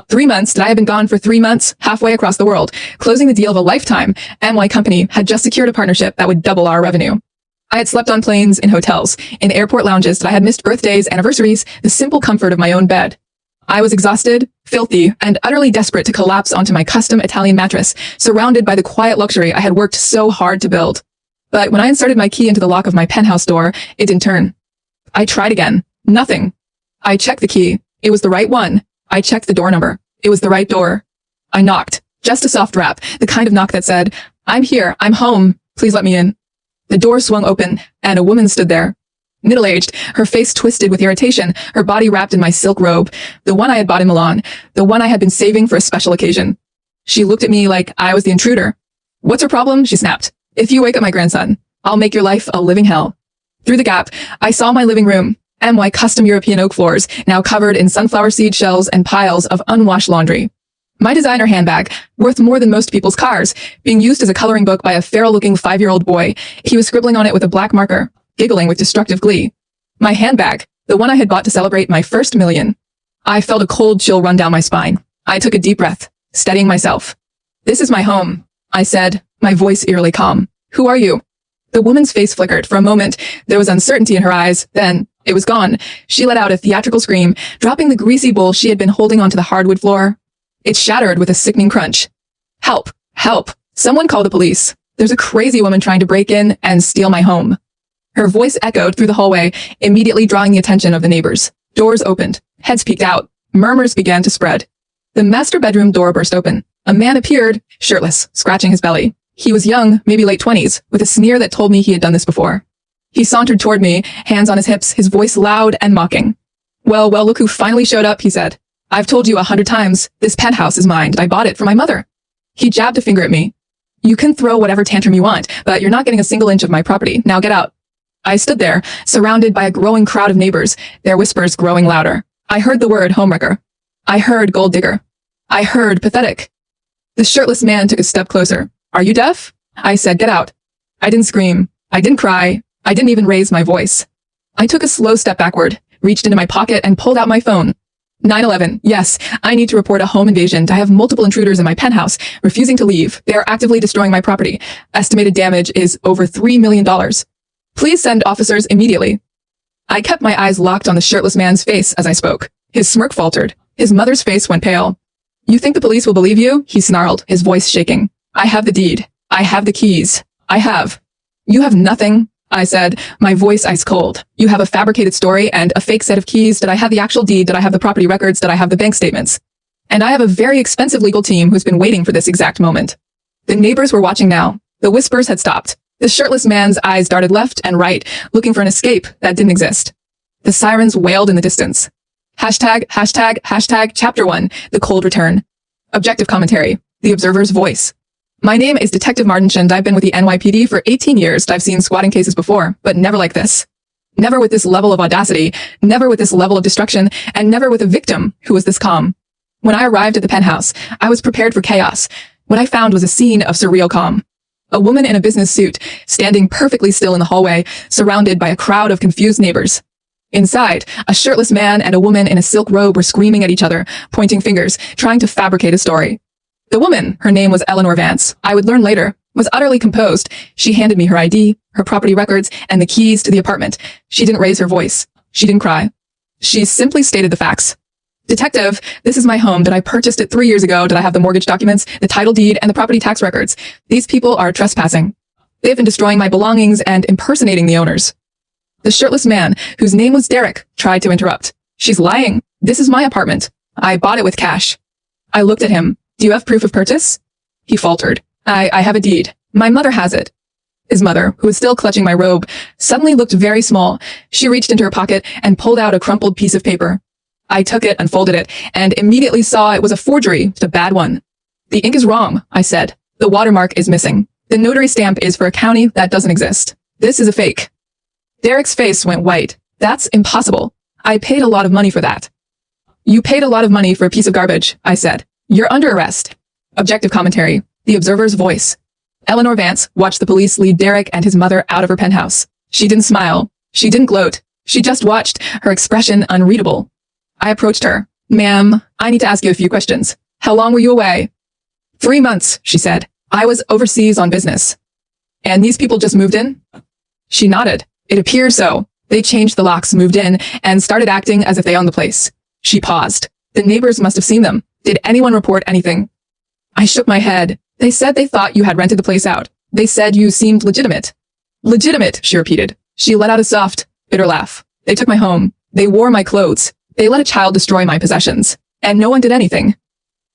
3 months did I have been gone for 3 months, halfway across the world, closing the deal of a lifetime, and my company had just secured a partnership that would double our revenue. I had slept on planes, in hotels, in airport lounges that I had missed birthdays, anniversaries, the simple comfort of my own bed. I was exhausted, filthy, and utterly desperate to collapse onto my custom Italian mattress, surrounded by the quiet luxury I had worked so hard to build. But when I inserted my key into the lock of my penthouse door, it didn't turn. I tried again. Nothing. I checked the key. It was the right one. I checked the door number. It was the right door. I knocked. Just a soft rap, the kind of knock that said, "I'm here. I'm home. Please let me in." The door swung open, and a woman stood there. Middle-aged, her face twisted with irritation, her body wrapped in my silk robe, the one I had bought in Milan, the one I had been saving for a special occasion. She looked at me like I was the intruder. "What's her problem?" she snapped. "If you wake up my grandson, I'll make your life a living hell." Through the gap, I saw my living room, and my custom European oak floors, now covered in sunflower seed shells and piles of unwashed laundry. My designer handbag, worth more than most people's cars, being used as a coloring book by a feral-looking 5-year-old boy. He was scribbling on it with a black marker, giggling with destructive glee. My handbag, the one I had bought to celebrate my first million. I felt a cold chill run down my spine. I took a deep breath, steadying myself. "This is my home," I said, my voice eerily calm. "Who are you?" The woman's face flickered. For a moment, there was uncertainty in her eyes. Then, it was gone. She let out a theatrical scream, dropping the greasy bowl she had been holding onto the hardwood floor. It shattered with a sickening crunch. "Help! Help! Someone call the police. There's a crazy woman trying to break in and steal my home." Her voice echoed through the hallway, immediately drawing the attention of the neighbors. Doors opened. Heads peeked out. Murmurs began to spread. The master bedroom door burst open. A man appeared, shirtless, scratching his belly. He was young, maybe late 20s, with a sneer that told me he had done this before. He sauntered toward me, hands on his hips, his voice loud and mocking. Well, look who finally showed up," he said. "I've told you 100 times, this penthouse is mine. I bought it for my mother." He jabbed a finger at me. "You can throw whatever tantrum you want, but you're not getting a single inch of my property. Now get out." I stood there, surrounded by a growing crowd of neighbors, their whispers growing louder. I heard the word homewrecker. I heard gold digger. I heard pathetic. The shirtless man took a step closer. "Are you deaf?" I said, "Get out." I didn't scream. I didn't cry. I didn't even raise my voice. I took a slow step backward, reached into my pocket and pulled out my phone. 911. Yes, I need to report a home invasion. I have multiple intruders in my penthouse, refusing to leave. They are actively destroying my property. Estimated damage is over $3 million. Please send officers immediately. I kept my eyes locked on the shirtless man's face as I spoke. His smirk faltered. His mother's face went pale. "You think the police will believe you?" he snarled, his voice shaking. "I have the deed. I have the keys. I have." "You have nothing," I said, my voice ice cold. "You have a fabricated story and a fake set of keys. Did I have the actual deed? Did I have the property records? Did I have the bank statements? And I have a very expensive legal team who's been waiting for this exact moment." The neighbors were watching now. The whispers had stopped. The shirtless man's eyes darted left and right, looking for an escape that didn't exist. The sirens wailed in the distance. #, Chapter 1, The Cold Return. Objective commentary. The Observer's Voice. My name is Detective Martinson. I've been with the NYPD for 18 years. I've seen squatting cases before, but never like this. Never with this level of audacity, never with this level of destruction, and never with a victim who was this calm. When I arrived at the penthouse, I was prepared for chaos. What I found was a scene of surreal calm. A woman in a business suit, standing perfectly still in the hallway, surrounded by a crowd of confused neighbors. Inside, a shirtless man and a woman in a silk robe were screaming at each other, pointing fingers, trying to fabricate a story. The woman, her name was Eleanor Vance, I would learn later, was utterly composed. She handed me her ID, her property records, and the keys to the apartment. She didn't raise her voice. She didn't cry. She simply stated the facts. "Detective, this is my home. Did I purchased it 3 years ago? Did I have the mortgage documents, the title deed, and the property tax records? These people are trespassing. They've been destroying my belongings and impersonating the owners." The shirtless man, whose name was Derek, tried to interrupt. "She's lying. This is my apartment. I bought it with cash." I looked at him. "Do you have proof of purchase?" He faltered. I have a deed. My mother has it." His mother, who was still clutching my robe, suddenly looked very small. She reached into her pocket and pulled out a crumpled piece of paper. I took it, unfolded it, and immediately saw it was a forgery, a bad one. "The ink is wrong," I said. "The watermark is missing. The notary stamp is for a county that doesn't exist. This is a fake." Derek's face went white. "That's impossible. I paid a lot of money for that." "You paid a lot of money for a piece of garbage," I said. "You're under arrest." Objective commentary. The Observer's Voice. Eleanor Vance watched the police lead Derek and his mother out of her penthouse. She didn't smile. She didn't gloat. She just watched, her expression unreadable. I approached her. Ma'am, I need to ask you a few questions. How long were you away? 3 months, she said. I was overseas on business. And these people just moved in? She nodded. It appears so. They changed the locks, moved in, and started acting as if they owned the place. She paused. The neighbors must have seen them. Did anyone report anything? I shook my head. They said they thought you had rented the place out. They said you seemed legitimate. Legitimate, she repeated. She let out a soft, bitter laugh. They took my home. They wore my clothes. They let a child destroy my possessions. And no one did anything.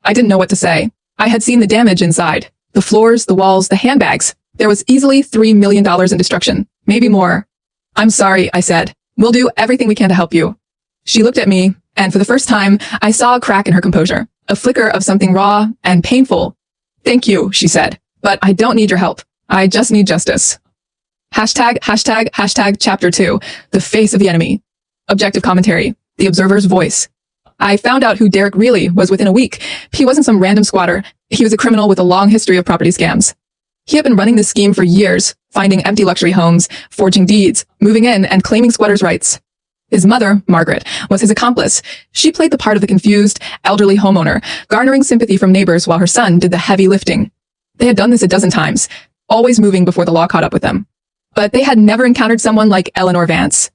I didn't know what to say. I had seen the damage inside. The floors, the walls, the handbags. There was easily $3 million in destruction. Maybe more. I'm sorry, I said. We'll do everything we can to help you. She looked at me, and for the first time, I saw a crack in her composure. A flicker of something raw and painful. Thank you, she said. But I don't need your help. I just need justice. Hashtag chapter 2. The face of the enemy. Objective commentary. The observer's voice. I found out who Derek really was within a week. He wasn't some random squatter. He was a criminal with a long history of property scams. He had been running this scheme for years, finding empty luxury homes, forging deeds, moving in, and claiming squatters' rights. His mother, Margaret, was his accomplice. She played the part of the confused, elderly homeowner, garnering sympathy from neighbors while her son did the heavy lifting. They had done this a dozen times, always moving before the law caught up with them. But they had never encountered someone like Eleanor Vance.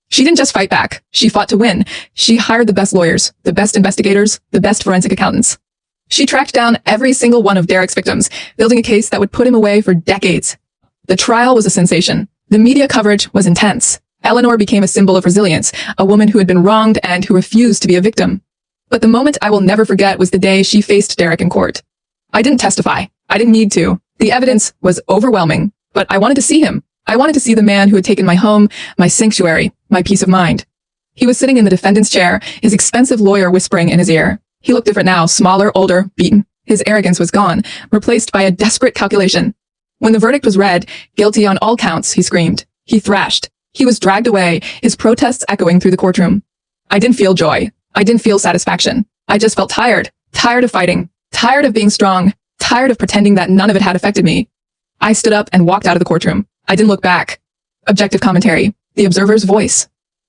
She didn't just fight back. She fought to win. She hired the best lawyers, the best investigators, the best forensic accountants. She tracked down every single one of Derek's victims, building a case that would put him away for decades. The trial was a sensation. The media coverage was intense. Eleanor became a symbol of resilience, a woman who had been wronged and who refused to be a victim. But the moment I will never forget was the day she faced Derek in court. I didn't testify. I didn't need to. The evidence was overwhelming, but I wanted to see him. I wanted to see the man who had taken my home, my sanctuary, my peace of mind. He was sitting in the defendant's chair, his expensive lawyer whispering in his ear. He looked different now, smaller, older, beaten. His arrogance was gone, replaced by a desperate calculation. When the verdict was read, guilty on all counts, he screamed. He thrashed. He was dragged away, his protests echoing through the courtroom. I didn't feel joy. I didn't feel satisfaction. I just felt tired. Tired of fighting. Tired of being strong. Tired of pretending that none of it had affected me. I stood up and walked out of the courtroom. I didn't look back. Objective commentary. The observer's voice.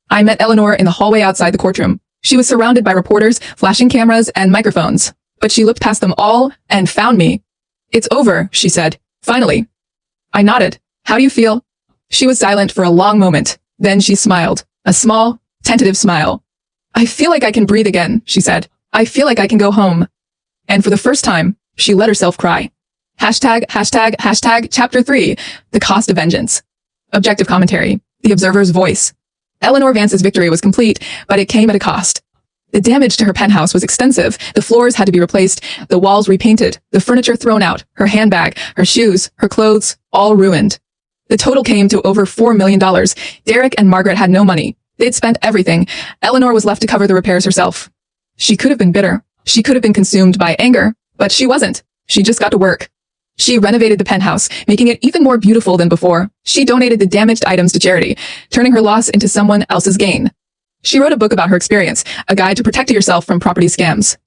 I met Eleanor in the hallway outside the courtroom. She was surrounded by reporters, flashing cameras, and microphones. But she looked past them all and found me. It's over, she said. Finally. I nodded. How do you feel? She was silent for a long moment. Then she smiled. A small, tentative smile. I feel like I can breathe again, she said. I feel like I can go home. And for the first time, she let herself cry. Hashtag chapter 3. The cost of vengeance. Objective commentary. The observer's voice. Eleanor Vance's victory was complete, but it came at a cost. The damage to her penthouse was extensive. The floors had to be replaced, the walls repainted, the furniture thrown out, her handbag, her shoes, her clothes, all ruined. The total came to over $4 million. Derek and Margaret had no money. They'd spent everything. Eleanor was left to cover the repairs herself. She could have been bitter. She could have been consumed by anger, but she wasn't. She just got to work. She renovated the penthouse, making it even more beautiful than before. She donated the damaged items to charity, turning her loss into someone else's gain. She wrote a book about her experience, a guide to protect yourself from property scams.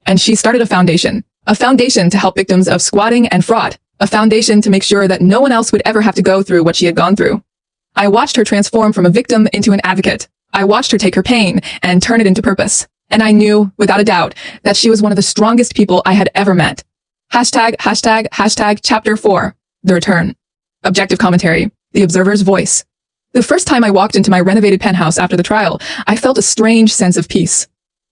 And she started a foundation to help victims of squatting and fraud, a foundation to make sure that no one else would ever have to go through what she had gone through. I watched her transform from a victim into an advocate. I watched her take her pain and turn it into purpose. And I knew, without a doubt, that she was one of the strongest people I had ever met. Hashtag chapter 4. The return. Objective commentary. The observer's voice. The first time I walked into my renovated penthouse after the trial, I felt a strange sense of peace.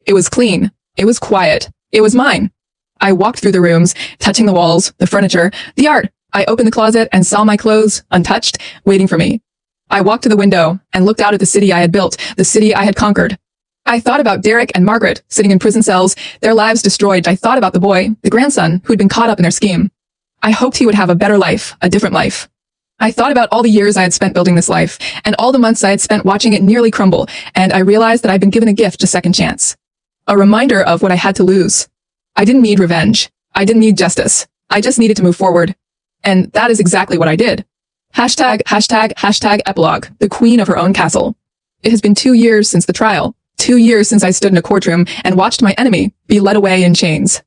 It was clean. It was quiet. It was mine. I walked through the rooms, touching the walls, the furniture, the art. I opened the closet and saw my clothes, untouched, waiting for me. I walked to the window and looked out at the city I had built, the city I had conquered. I thought about Derek and Margaret sitting in prison cells, their lives destroyed. I thought about the boy, the grandson, who had been caught up in their scheme. I hoped he would have a better life, a different life. I thought about all the years I had spent building this life, and all the months I had spent watching it nearly crumble, and I realized that I'd been given a gift, a second chance. A reminder of what I had to lose. I didn't need revenge. I didn't need justice. I just needed to move forward. And that is exactly what I did. Hashtag epilogue, the queen of her own castle. It has been 2 years since the trial. 2 years since I stood in a courtroom and watched my enemy be led away in chains.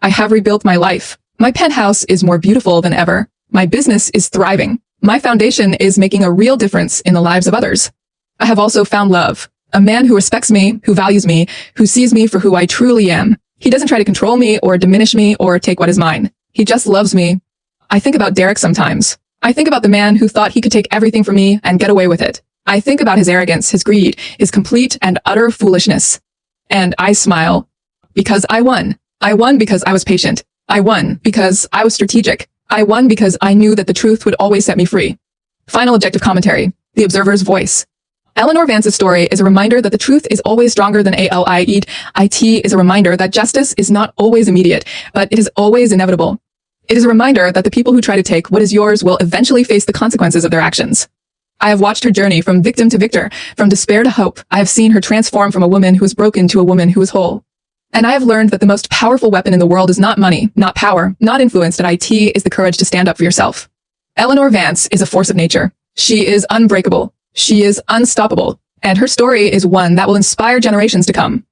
I have rebuilt my life. My penthouse is more beautiful than ever. My business is thriving. My foundation is making a real difference in the lives of others. I have also found love, A man who respects me, who values me, who sees me for who I truly am. He doesn't try to control me or diminish me or take what is mine. He just loves me. I think about Derek sometimes. I think about the man who thought he could take everything from me and get away with it. I think about his arrogance, his greed, his complete and utter foolishness. And I smile. Because I won. I won because I was patient. I won because I was strategic. I won because I knew that the truth would always set me free. Final objective commentary. The observer's voice. Eleanor Vance's story is a reminder that the truth is always stronger than ALIE. IT is a reminder that justice is not always immediate, but it is always inevitable. It is a reminder that the people who try to take what is yours will eventually face the consequences of their actions. I have watched her journey from victim to victor, from despair to hope. I have seen her transform from a woman who is broken to a woman who is whole. And I have learned that the most powerful weapon in the world is not money, not power, not influence, that IT is the courage to stand up for yourself. Eleanor Vance is a force of nature. She is unbreakable. She is unstoppable. And her story is one that will inspire generations to come.